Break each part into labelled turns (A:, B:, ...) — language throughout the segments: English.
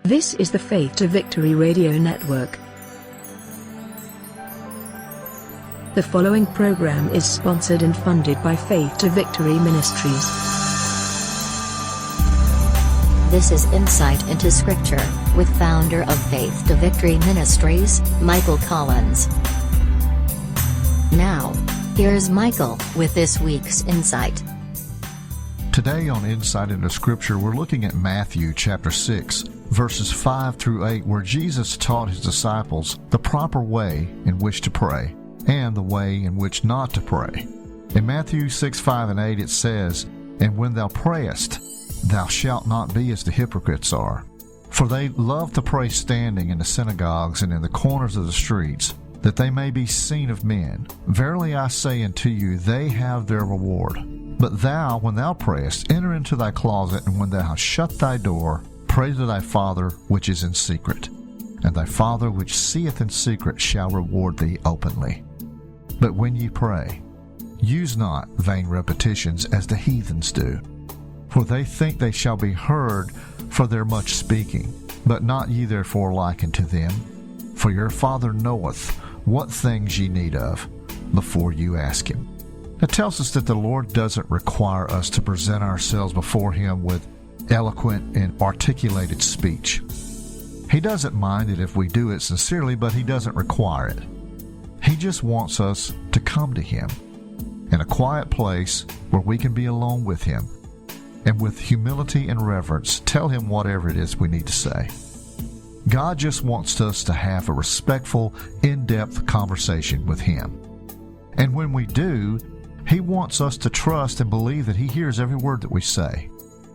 A: This is the Faith to Victory Radio Network. The following program is sponsored and funded by Faith to Victory Ministries.
B: This is Insight into Scripture, with founder of Faith to Victory Ministries, Michael Collins. Now, here's Michael with this week's Insight.
C: Today on Insight into Scripture, we're looking at Matthew chapter 6, verses 5 through 8, where Jesus taught his disciples the proper way in which to pray and the way in which not to pray. In Matthew 6, 5, and 8 it says, "And when thou prayest, thou shalt not be as the hypocrites are. For they love to pray standing in the synagogues and in the corners of the streets, that they may be seen of men. Verily I say unto you, they have their reward. But thou, when thou prayest, enter into thy closet, and when thou hast shut thy door, pray to thy Father which is in secret. And thy Father which seeth in secret shall reward thee openly. But when ye pray, use not vain repetitions as the heathens do. For they think they shall be heard for their much speaking. But not ye therefore like unto them. For your Father knoweth what things ye need of, before you ask him." It tells us that the Lord doesn't require us to present ourselves before him with eloquent and articulated speech. He doesn't mind it if we do it sincerely, but he doesn't require it. He just wants us to come to him in a quiet place where we can be alone with him, and with humility and reverence tell him whatever it is we need to say. God just wants us to have a respectful, in-depth conversation with him. And when we do, he wants us to trust and believe that he hears every word that we say.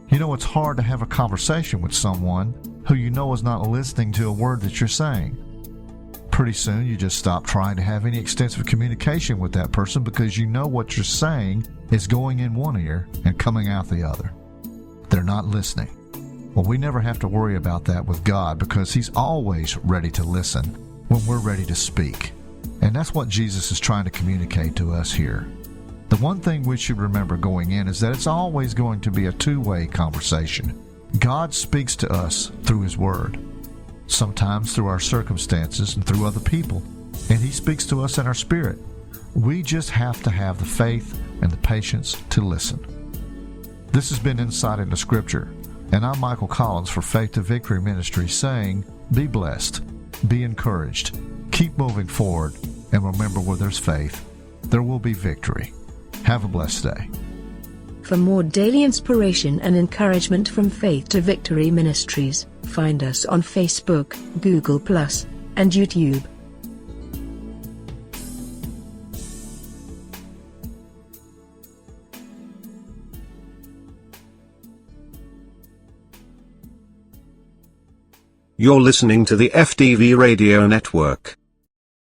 C: You know, it's hard to have a conversation with someone who you know is not listening to a word that you're saying. Pretty soon you just stop trying to have any extensive communication with that person because you know what you're saying is going in one ear and coming out the other. They're not listening. Well, we never have to worry about that with God because he's always ready to listen when we're ready to speak. And that's what Jesus is trying to communicate to us here. The one thing we should remember going in is that it's always going to be a two-way conversation. God speaks to us through his word, sometimes through our circumstances and through other people, and he speaks to us in our spirit. We just have to have the faith and the patience to listen. This has been Insight into Scripture, and I'm Michael Collins for Faith to Victory Ministry saying, be blessed, be encouraged, keep moving forward, and remember where there's faith, there will be victory. Have a blessed day.
A: For more daily inspiration and encouragement from Faith to Victory Ministries, find us on Facebook, Google+, and YouTube.
D: You're listening to the FTV Radio Network.